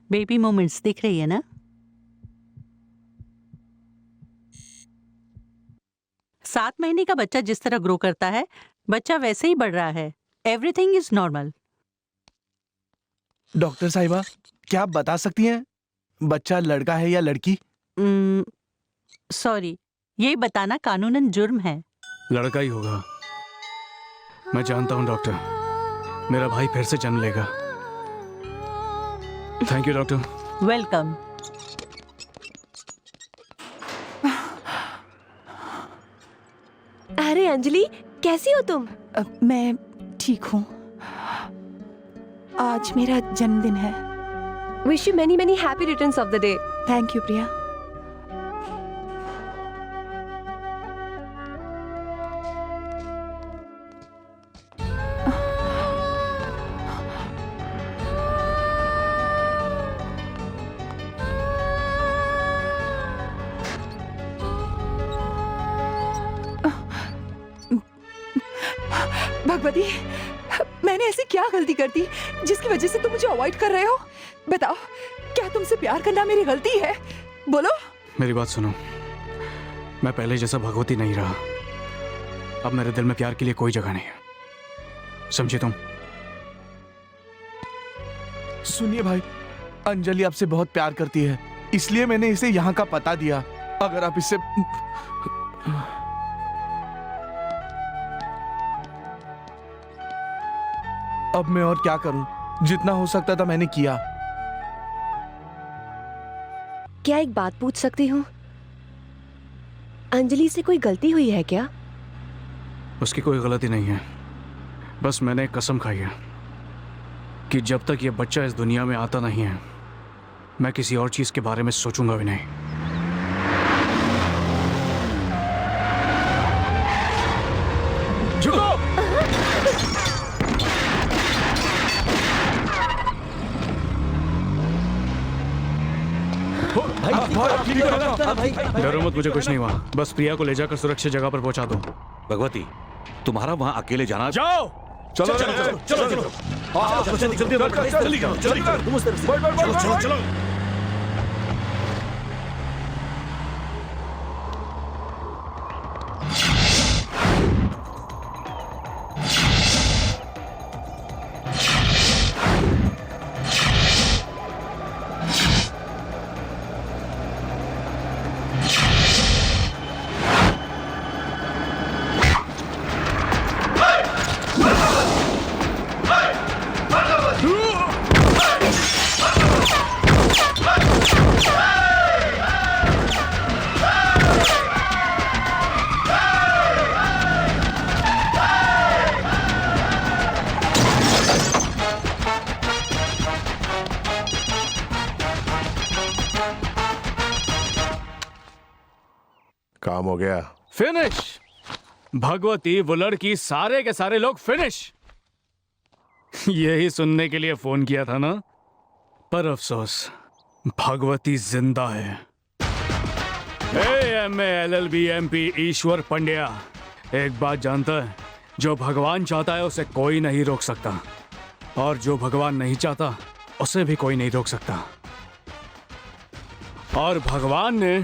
Baby moments दिख रही है ना? सात महीने का बच्चा जिस तरह ग्रो करता है, बच्चा वैसे ही बढ़ रहा है। Everything is normal. डॉक्टर साहिबा, क्या आप बता सकती हैं बच्चा लड़का है या लड़की? सॉरी, ये बताना कानूनन जुर्म है। लड़का ही होगा। मैं जानता हूँ डॉक्टर, मेरा भाई फिर से जन्म लेगा। Thank you doctor. वेलकम। अरे अंजलि, कैसी हो तुम? मैं ठीक हूँ। आज मेरा जन्मदिन है। Wish you many many happy returns of the day. Thank you Priya. Bhagwati, मैंने ऐसी क्या गलती कर दी जिसकी वजह से तुम मुझे अवॉइड कर रहे हो? बताओ, क्या तुमसे प्यार करना मेरी गलती है? बोलो। मेरी बात सुनो, मैं पहले जैसा भगवती नहीं रहा। अब मेरे दिल में प्यार के लिए कोई जगह नहीं है, समझे तुम? सुनिए भाई, अंजलि आपसे बहुत प्यार करती है, इसलिए मैंने इसे यहाँ का पता दिया। अगर आप इससे अब मैं और क्या करूं? जितना हो सकता था मैंने किया। क्या एक बात पूछ सकती हूँ? अंजलि से कोई गलती हुई है क्या? उसकी कोई गलती नहीं है, बस मैंने एक कसम खाई है कि जब तक ये बच्चा इस दुनिया में आता नहीं है, मैं किसी और चीज के बारे में सोचूंगा भी नहीं। झुको! डरो मत, मुझे कुछ नहीं हुआ। बस प्रिया को ले जाकर सुरक्षित जगह पर पहुंचा दो। भगवती, तुम्हारा वहां अकेले जाना। जाओ। चलो चलो चलो चलो चलो चलो। काम हो गया। फिनिश। भगवती, वो लड़की, सारे के सारे लोग फिनिश। यही सुनने के लिए फोन किया था ना, पर अफसोस भगवती जिंदा है। MA LLB MP ईश्वर पंड्या एक बात जानता है, जो भगवान चाहता है उसे कोई नहीं रोक सकता, और जो भगवान नहीं चाहता उसे भी कोई नहीं रोक सकता। और भगवान ने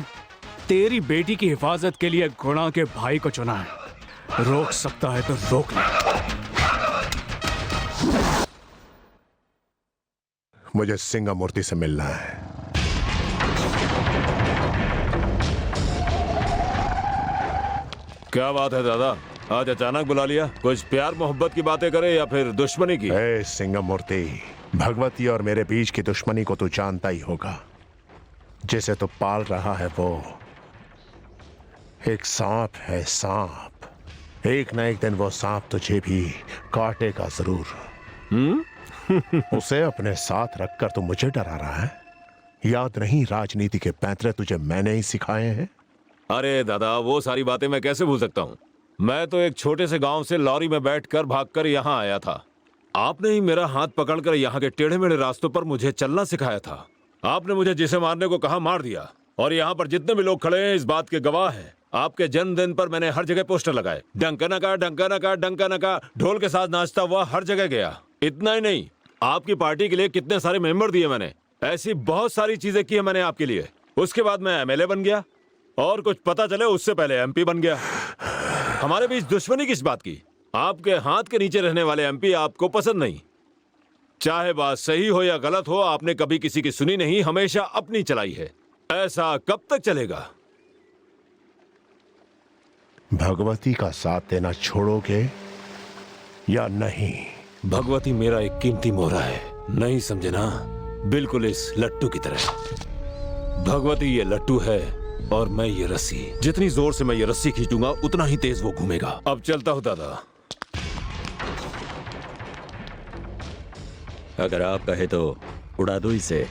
तेरी बेटी की हिफाजत के लिए गुणा के भाई को चुना है। रोक सकता है तो रोक ले। मुझे सिंगामूर्ति से मिलना है। क्या बात है दादा, आज अचानक बुला लिया? कुछ प्यार मोहब्बत की बातें करे या फिर दुश्मनी की? सिंगामूर्ति, भगवती और मेरे बीच की दुश्मनी को तू जानता ही होगा। जिसे तू पाल रहा है वो एक सांप है, सांप। एक ना एक दिन वो सांप तुझे भी काटेगा जरूर। उसे अपने साथ रखकर तू मुझे डरा रहा है? याद नहीं राजनीति के पैंतरे तुझे मैंने ही सिखाए हैं? अरे दादा, वो सारी बातें मैं कैसे भूल सकता हूँ। मैं तो एक छोटे से गांव से लॉरी में बैठकर भागकर यहाँ आया था। आपने ही मेरा हाथ पकड़कर यहाँ के टेढ़े मेढ़े रास्तों पर मुझे चलना सिखाया था। आपने मुझे जिसे मारने को कहा मार दिया, और यहाँ पर जितने भी लोग खड़े हैं इस बात के गवाह हैं। आपके जन्मदिन पर मैंने हर जगह पोस्टर लगाए, डंका नका डंका नका डंका नका, ढोल के साथ नाचता हुआ हर जगह गया। इतना ही नहीं, आपकी पार्टी के लिए कितने सारे मेंबर दिए मैंने, ऐसी बहुत सारी चीजें की है मैंने आपके लिए। उसके बाद मैं एमएलए बन गया, और कुछ पता चले उससे पहले एमपी बन गया। हमारे बीच दुश्मनी किस बात की? आपके हाथ के नीचे रहने वाले एमपी आपको पसंद नहीं। चाहे बात सही हो या गलत हो, आपने कभी किसी की सुनी नहीं, हमेशा अपनी चलाई है। ऐसा कब तक चलेगा? भगवती का साथ देना छोड़ोगे या नहीं? भगवती मेरा एक कीमती मोहरा है, नहीं समझे ना? बिल्कुल इस लट्टू की तरह। भगवती ये लट्टू है और मैं ये रस्सी। जितनी जोर से मैं ये रस्सी खींचूंगा उतना ही तेज वो घूमेगा। अब चलता हूं दादा। अगर आप कहे तो उड़ा दो इसे।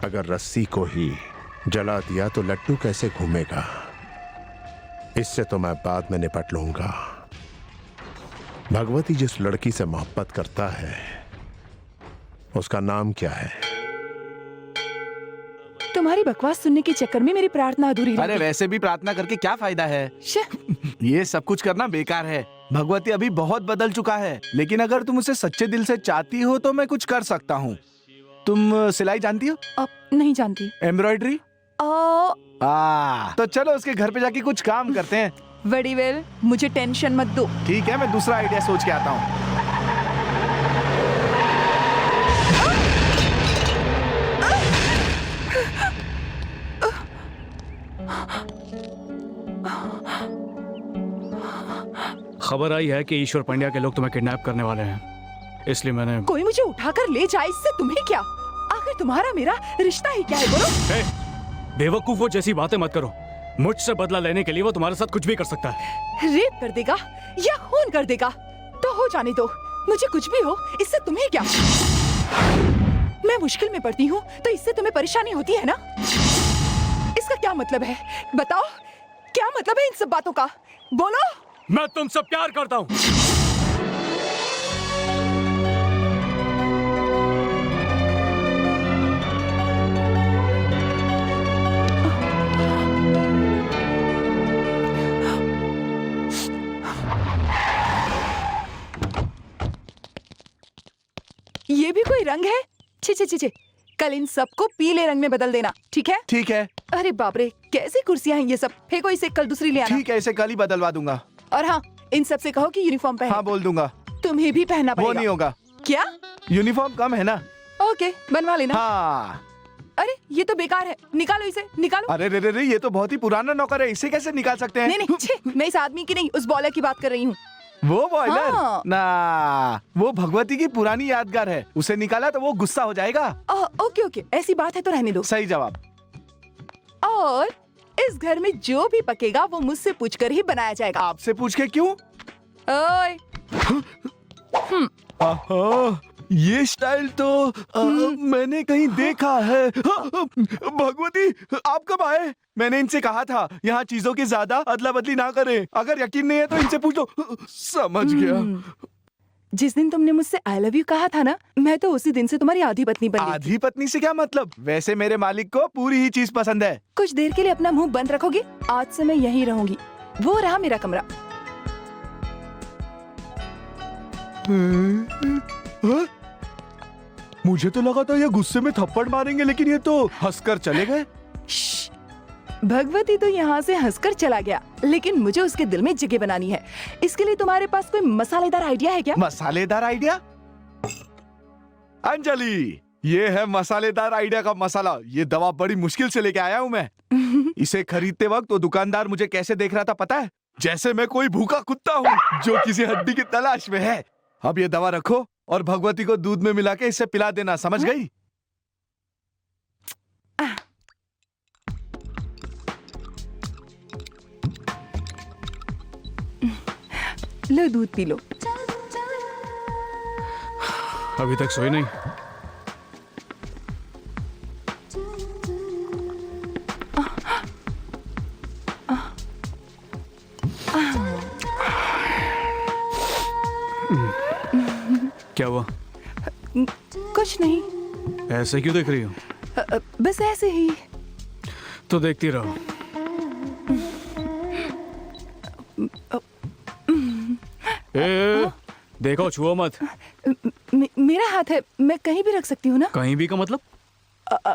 अगर रस्सी को ही जला दिया तो लट्टू कैसे घूमेगा? इससे तो मैं बाद में निपट लूंगा। भगवती जिस लड़की से मोहब्बत करता है उसका नाम क्या है? तुम्हारी बकवास सुनने के चक्कर में मेरी प्रार्थना अधूरी रह अरे गई। वैसे भी प्रार्थना करके क्या फायदा है? शे, ये सब कुछ करना बेकार है। भगवती अभी बहुत बदल चुका है, लेकिन अगर तुम उसे सच्चे दिल से चाहती हो तो मैं कुछ कर सकता हूँ। तुम सिलाई जानती हो? अब नहीं जानती। एम्ब्रॉयडरी? तो चलो उसके घर पे जाके कुछ काम करते हैं। वेरी वेल, मुझे टेंशन मत दो। ठीक है, मैं दूसरा आइडिया सोच के आता हूँ। खबर आई है कि ईश्वर पंड्या के लोग तुम्हें किडनैप करने वाले हैं, इसलिए मैंने। कोई मुझे उठाकर ले जाए, इससे तुम्हें क्या? आखिर तुम्हारा मेरा रिश्ता ही क्या है बोलो? बेवकूफों जैसी बातें मत करो। मुझसे बदला लेने के लिए वो तुम्हारे साथ कुछ भी कर सकता है। रेप कर देगा या खून कर देगा तो हो जाने दो, मुझे कुछ भी हो इससे तुम्हें क्या? मैं मुश्किल में पड़ती हूँ तो इससे तुम्हें परेशानी होती है ना? इसका क्या मतलब है? बताओ, क्या मतलब है इन सब बातों का? बोलो। मैं तुमसे प्यार करता हूँ। ये भी कोई रंग है? छी छी छी छी, कल इन सबको पीले रंग में बदल देना, ठीक है? ठीक है। अरे बाप रे, कैसी कुर्सियां हैं ये सब। फेंको इसे, कल दूसरी ले आना। ठीक है, इसे कल ही बदलवा दूंगा। और हाँ, इन सब से कहो कि यूनिफॉर्म पहने। हाँ, बोल दूंगा। तुम्हें भी पहनना पड़ेगा। वो नहीं होगा। क्या? यूनिफॉर्म कम है ना? ओके, बनवा लेना। हाँ। अरे ये तो बेकार है, निकालो इसे, निकालो। अरे रे रे रे, ये तो बहुत ही पुराना नौकर है, इसे कैसे निकाल सकते हैं? नहीं नहीं, छे, मैं इस आदमी की नहीं, उस बॉलर की बात कर रही हूँ। वो बॉयलर? हाँ। ना, वो भगवती की पुरानी यादगार है, उसे निकाला तो वो गुस्सा हो जाएगा। ओके ओके, ऐसी बात है तो रहने दो। सही जवाब। और इस घर में जो भी पकेगा वो मुझसे पूछकर ही बनाया जाएगा। आपसे पूछ के क्यों? ओए, आहा, ये स्टाइल तो मैंने कहीं देखा है। भगवती, आप कब आए? मैंने इनसे कहा था यहाँ चीजों की ज्यादा अदला बदली ना करें। अगर यकीन नहीं है तो इनसे पूछ लो। समझ गया। जिस दिन तुमने मुझसे आई लव यू कहा था ना, मैं तो उसी दिन से तुम्हारी आधी पत्नी बन गई। आधी पत्नी से क्या मतलब? वैसे मेरे मालिक को पूरी ही चीज पसंद है। कुछ देर के लिए अपना मुंह बंद रखोगे? आज से मैं यहीं रहूंगी। वो रहा मेरा कमरा। हाँ? मुझे तो लगा था ये गुस्से में थप्पड़ मारेंगे, लेकिन ये तो हंसकर चले गए। श्श्श, भगवती तो यहाँ से हंसकर चला गया, लेकिन मुझे उसके दिल में जगह बनानी है। इसके लिए तुम्हारे पास कोई मसालेदार आइडिया है क्या? मसालेदार आइडिया? अंजलि, ये है मसालेदार आइडिया का मसाला। ये दवा बड़ी मुश्किल से लेके आया हूँ मैं। इसे खरीदते वक्त तो दुकानदार मुझे कैसे देख रहा था पता है? जैसे मैं कोई भूखा कुत्ता हूँ जो किसी हड्डी की तलाश में है। अब ये दवा रखो और भगवती को दूध में मिला के इसे पिला देना, समझ गई? लो दूध पी लो। अभी तक सोई नहीं? क्या हुआ? कुछ नहीं, ऐसे क्यों देख रही हो? बस ऐसे ही। तो देखती रहो। देखो, छुओ मत। मेरा हाथ है, मैं कहीं भी रख सकती हूँ ना? कहीं भी का मतलब?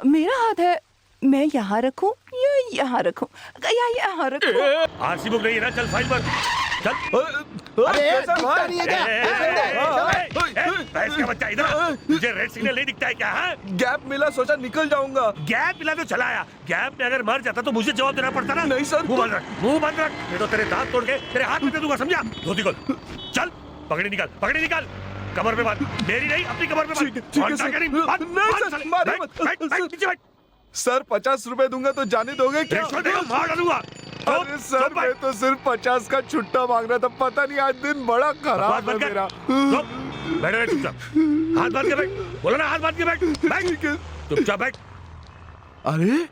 मेरा हाथ है, मैं यहाँ रखूं या यहाँ रखूं या यहाँ रखूं? आरसी बुक नहीं है ना, चल फाइल पर चल। अरे दिखता नहीं है क्या? भैंस का बच्चा इधर, तुझे रेड सिग्नल नहीं दिखता है क्या? हाँ? गैप मिला, सोचा निकल जाऊंगा। गैप मिला तो चला आया, गैप में अगर मर जाता तो मुझे जवाब देना पड़ता ना। नहीं सर, मुंह बंद रख, मुंह बंद रख, नहीं तो तेरे दांत तोड़ के तेरे हाथ में दे दूंगा, समझा? धोती खोल, चल पगड़ी निकाल, पगड़ी निकाल, कमर पे बांध, मेरी नहीं अपनी कमर पे बांध। ठीक है सर। नहीं सर, मारिए मत। सर 50 रुपए दूंगा तो जाने दोगे क्या? मार डालूंगा। अरे सर, मैं तो सिर्फ 50 का छुट्टा मांग रहा था, पता नहीं आज दिन बड़ा खराब है मेरा। बैठ रहे चुपचाप, हाथ बांध के बैठ, बोला ना हाथ बांध के बैठ, बैठ चुपचाप बैठ। अरे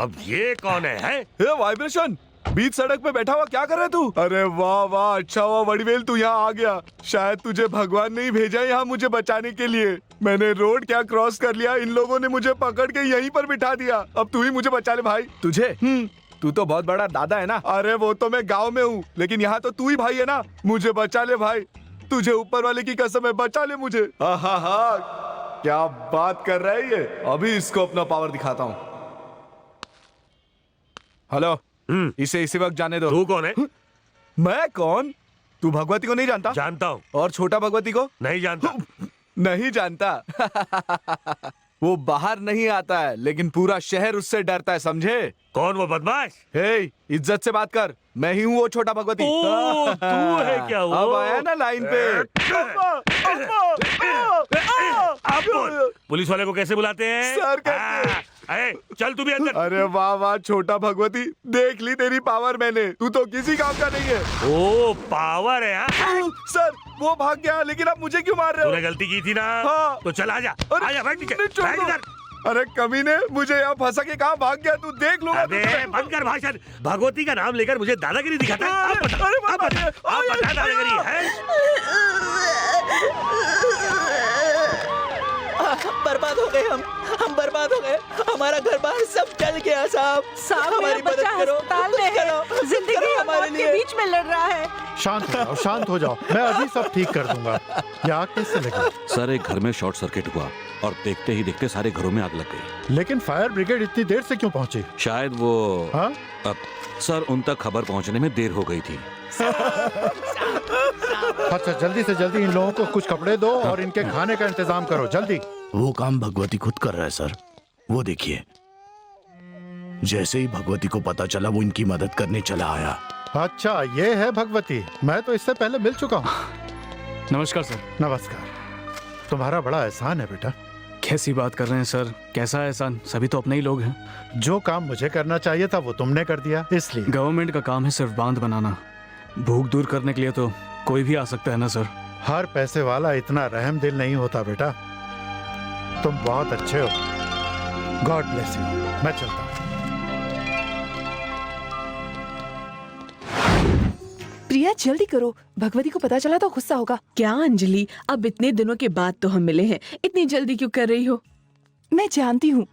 अब ये कौन है? ये वाइब्रेशन बीच सड़क पे बैठा हुआ क्या कर रहा है तू? अरे वाह वाह, अच्छा हुआ वड़ीवेल तू यहाँ आ गया। शायद तुझे भगवान ने ही भेजा यहाँ मुझे बचाने के लिए। मैंने रोड क्या क्रॉस कर लिया, इन लोगों ने मुझे पकड़ के यहीं पर बिठा दिया। अब तू ही मुझे बचा ले भाई। तुझे? तू तो बहुत बड़ा दादा है ना। अरे वो तो मैं गाँव में हूँ, लेकिन यहाँ तो तू ही भाई है ना। मुझे बचा ले भाई, तुझे ऊपर वाले की कसम है, बचा ले मुझे। हाँ, क्या बात कर रहा है ये। अभी इसको अपना पावर दिखाता हूँ। हेलो, इसे इसी वक्त जाने दो। तू कौन है? मैं कौन? तू भगवती को नहीं जानता? जानता हूँ। और छोटा भगवती को? नहीं जानता। नहीं जानता? वो बाहर नहीं आता है, लेकिन पूरा शहर उससे डरता है, समझे? कौन वो बदमाश? हे, इज्जत से बात कर। मैं ही हूँ वो छोटा भगवती। ओ, तू है क्या वो? अब आया ना लाइन पे। आप बोल, पुलिस वाले को कैसे बुलाते हैं? सर कहते। अरे चल तू भी अंदर। अरे वाह वाह छोटा भगवती, देख ली तेरी पावर मैंने। तू तो किसी काम का नहीं है। ओ पावर है। सर वो भाग गया, लेकिन आप मुझे क्यों मार रहे हो? तूने गलती की थी ना। हाँ। तो चल आजा, आजा बैठ नीचे, नहीं, छोड़ बैठ दो। इधर। अरे कमीने, मुझे यहाँ फंसा के कहाँ भाग गया? तू देख लूंगा अबे बंद कर भाषण। भगवती का नाम लेकर मुझे दादागिरी दिखाता है। आप बता दादागिरी है? बर्बाद हो गए हम बर्बाद हो गए। हमारा घर बार सब जल गया साहब। साहब, मेरा बच्चा अस्पताल में है, जिंदगी और मौत के बीच में लड़ रहा है। शांत हो जाओ, मैं अभी सब ठीक कर दूंगा। ये आग कैसे लगी? सर एक घर में शॉर्ट सर्किट हुआ और देखते ही देखते सारे घरों में आग लग गई। लेकिन फायर ब्रिगेड इतनी देर से क्यों पहुंची? शायद वो हाँ? सर उन तक खबर पहुंचने में देर हो गई थी। अच्छा, जल्दी से जल्दी इन लोगों को कुछ कपड़े दो और इनके खाने का इंतजाम करो, जल्दी। वो काम भगवती खुद कर रहा है सर, वो देखिए। जैसे ही भगवती को पता चला, वो इनकी मदद करने चला आया। अच्छा, ये है भगवती। मैं तो इससे पहले मिल चुका हूँ। नमस्कार सर। नमस्कार। तुम्हारा बड़ा एहसान है बेटा। कैसी बात कर रहे हैं सर? कैसा एहसान? सभी तो अपने ही लोग हैं। जो काम मुझे करना चाहिए था वो तुमने कर दिया, इसलिए। गवर्नमेंट का काम है सिर्फ बांध बनाना। भूख दूर करने के लिए तो कोई भी आ सकता है ना सर। हर पैसे वाला इतना रहम दिल नहीं होता बेटा। तुम बहुत अच्छे हो। God bless you. मैं चलता हूँ। प्रिया जल्दी करो, भगवती को पता चला तो गुस्सा होगा। क्या अंजलि, अब इतने दिनों के बाद तो हम मिले हैं, इतनी जल्दी क्यों कर रही हो? मैं जानती हूँ,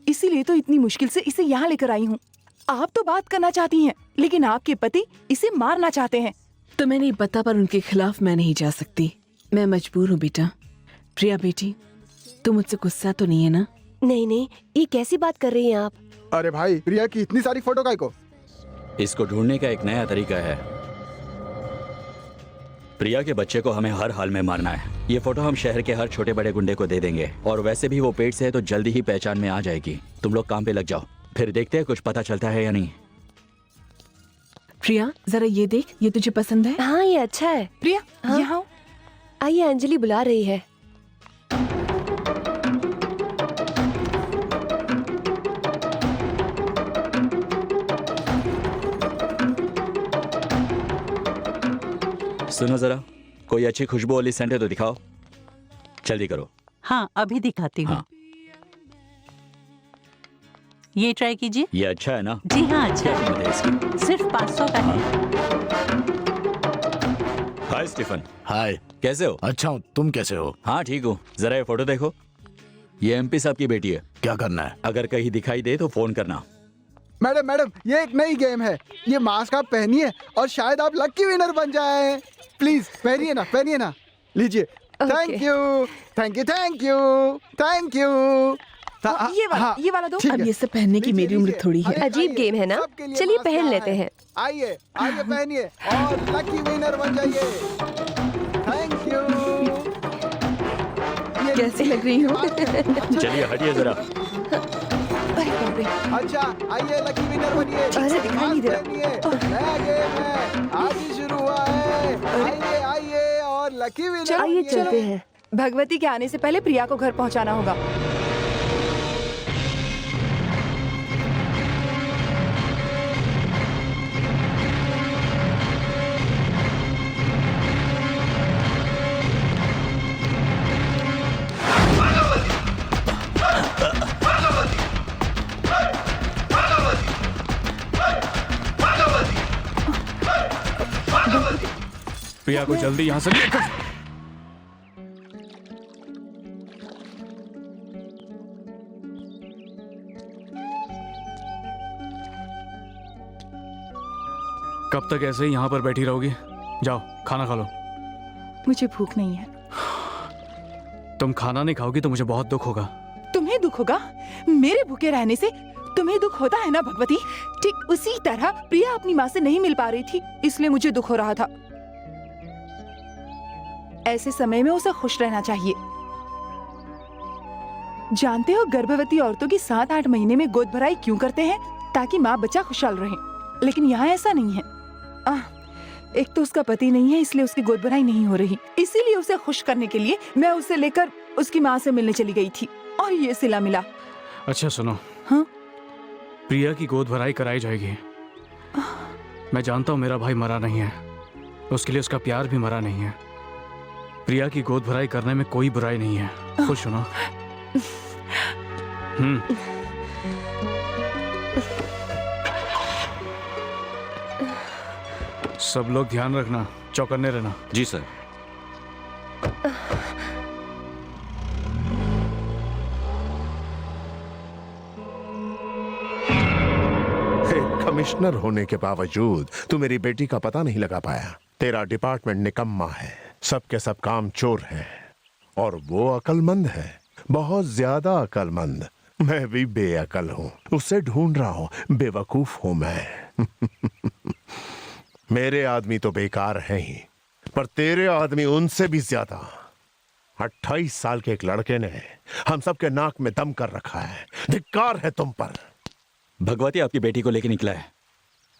इसीलिए तो इतनी मुश्किल से इसे यहाँ लेकर आई हूँ। आप तो बात करना चाहती हैं, लेकिन आपके पति इसे मारना चाहते हैं। तुम्हें नहीं पता, पर उनके खिलाफ मैं नहीं जा सकती। मैं मजबूर हूँ बेटा। प्रिया बेटी, तुम मुझसे गुस्सा तो नहीं है ना? नहीं नहीं, ये कैसी बात कर रही हैं आप? अरे भाई, प्रिया की इतनी सारी फोटो काय को? इसको ढूंढने का एक नया तरीका है। प्रिया के बच्चे को हमें हर हाल में मारना है। ये फोटो हम शहर के हर छोटे बड़े गुंडे को दे देंगे, और वैसे भी वो पेट से है तो जल्दी ही पहचान में आ जाएगी। तुम लोग काम पे लग जाओ, फिर देखते हैं कुछ पता चलता है या नहीं। प्रिया जरा ये देख, ये तुझे पसंद है? हाँ, ये अच्छा है। प्रिया हाँ? यहाँ आओ। आइए, अंजलि बुला रही है। सुनो जरा, कोई अच्छी खुशबू वाली सेंट है तो दिखाओ। जल्दी करो। हाँ, अभी दिखाती हूँ। हाँ। ये ट्राई कीजिए। ये अच्छा है ना? जी हाँ, अच्छा क्या है। कीमत है इसकी? सिर्फ 500 का है। हाय स्टीफन। हाय। कैसे हो? अच्छा हूँ, तुम कैसे हो? हाँ ठीक हूँ। जरा ये फोटो देखो, ये एमपी साहब की बेटी है। क्या करना है? अगर कहीं दिखाई दे तो फोन करना। मैडम मैडम, ये एक नई गेम है, ये मास्क आप पहनिए और शायद आप लकी विनर बन जाए। प्लीज पहनिए ना, लीजिए। Thank you thank you thank you thank you. ये वाला दो। अब ये सब पहनने की मेरी उम्र थोड़ी है। अजीब गेम है ना, चलिए पहन लेते हैं। आइए आइए पहनिए और लकी विनर बन जाइए। Thank you. कैसी लग रही हूँ? चलिए हटिए जरा। अच्छा आइए लकी विनर बनिए। अरे दिखाई नहीं दे रहा। नया गेम है, आज ही शुरू हुआ है। आइए आइए और लकी विनर। आइए चलते हैं। भगवती के आने से पहले प्रिया को घर पहुंचाना होगा। प्रिया को जल्दी यहाँ से लेकर। कब तक ऐसे ही यहाँ पर बैठी रहोगी? जाओ खाना खा लो। मुझे भूख नहीं है। तुम खाना नहीं खाओगी तो मुझे बहुत दुख होगा। तुम्हें दुख होगा? मेरे भूखे रहने से तुम्हें दुख होता है ना भगवती? ठीक उसी तरह प्रिया अपनी माँ से नहीं मिल पा रही थी, इसलिए मुझे दुख हो रहा था। ऐसे समय में उसे खुश रहना चाहिए। जानते हो गर्भवती औरतों की 7-8 महीने में गोद भराई क्यों करते हैं? ताकि माँ बच्चा खुशहाल रहे। लेकिन यहाँ ऐसा नहीं है। एक तो उसका पति नहीं है, इसलिए उसकी गोद भराई नहीं हो रही। इसीलिए उसे खुश करने के लिए मैं उसे लेकर उसकी माँ से मिलने चली गई थी और ये सिला मिला। अच्छा सुनो। हाँ? प्रिया की गोद भराई कराई जाएगी। मैं जानता हूँ मेरा भाई मरा नहीं है, उसके लिए उसका प्यार भी मरा नहीं है। प्रिया की गोद भराई करने में कोई बुराई नहीं है। खुश हो ना? सब लोग ध्यान रखना, चौकन्ने रहना। जी सर। कमिश्नर होने के बावजूद तू मेरी बेटी का पता नहीं लगा पाया। तेरा डिपार्टमेंट निकम्मा है, सबके सब काम चोर है और वो अकलमंद है, बहुत ज्यादा अकलमंद। मैं भी बेअकल हूँ, उसे ढूंढ रहा हूँ। बेवकूफ हूँ मैं। मेरे आदमी तो बेकार हैं ही, पर तेरे आदमी उनसे भी ज्यादा। 28 साल के एक लड़के ने हम सबके नाक में दम कर रखा है। धिक्कार है तुम पर। भगवती आपकी बेटी को लेके निकला है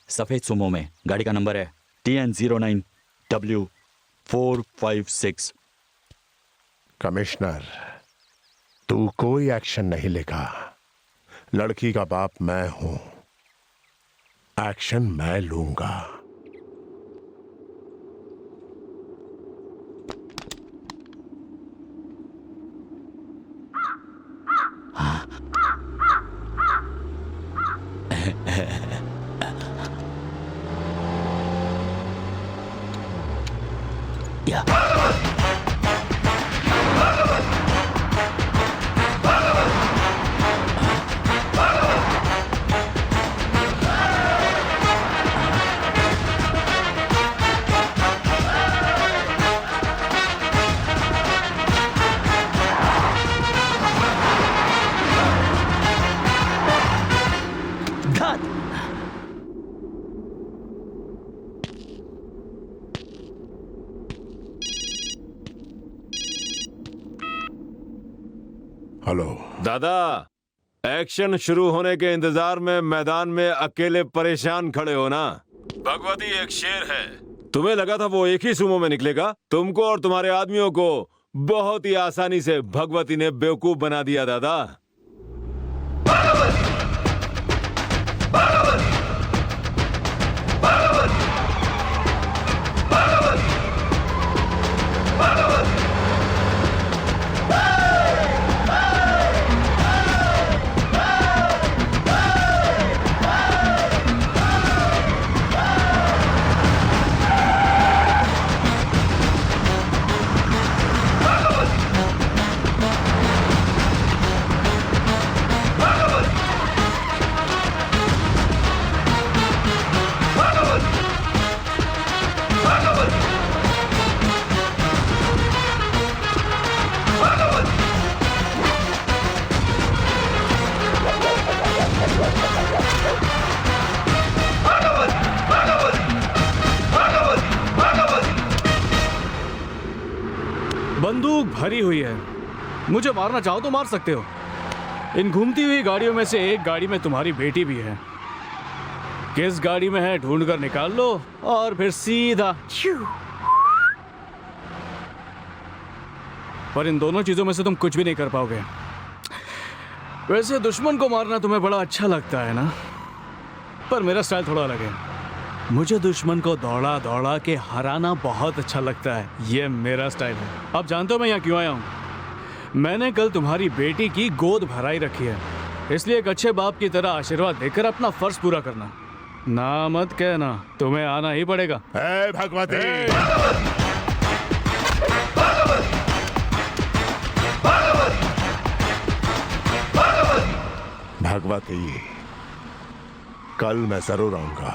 सफेद सुमो में। गाड़ी का नंबर है TN09W456। कमिश्नर, तू कोई एक्शन नहीं लेगा। लड़की का बाप मैं हूं, एक्शन मैं लूंगा। हेलो दादा, एक्शन शुरू होने के इंतजार में मैदान में अकेले परेशान खड़े हो ना। भगवती एक शेर है। तुम्हें लगा था वो एक ही सुमो में निकलेगा? तुमको और तुम्हारे आदमियों को बहुत ही आसानी से भगवती ने बेवकूफ बना दिया दादा। बंदूक भरी हुई है, मुझे मारना चाहो तो मार सकते हो। इन घूमती हुई गाड़ियों में से एक गाड़ी में तुम्हारी बेटी भी है। किस गाड़ी में है ढूंढ कर निकाल लो और फिर सीधा। पर इन दोनों चीजों में से तुम कुछ भी नहीं कर पाओगे। वैसे दुश्मन को मारना तुम्हें बड़ा अच्छा लगता है ना, पर मेरा स्टाइल थोड़ा अलग है। मुझे दुश्मन को दौड़ा दौड़ा के हराना बहुत अच्छा लगता है। ये मेरा स्टाइल है। अब जानते हो मैं यहाँ क्यों आया हूँ? मैंने कल तुम्हारी बेटी की गोद भराई रखी है, इसलिए एक अच्छे बाप की तरह आशीर्वाद देकर अपना फर्ज पूरा करना। ना मत कहना, तुम्हें आना ही पड़ेगा। भगवती, भगवती, कल मैं जरूर आऊंगा।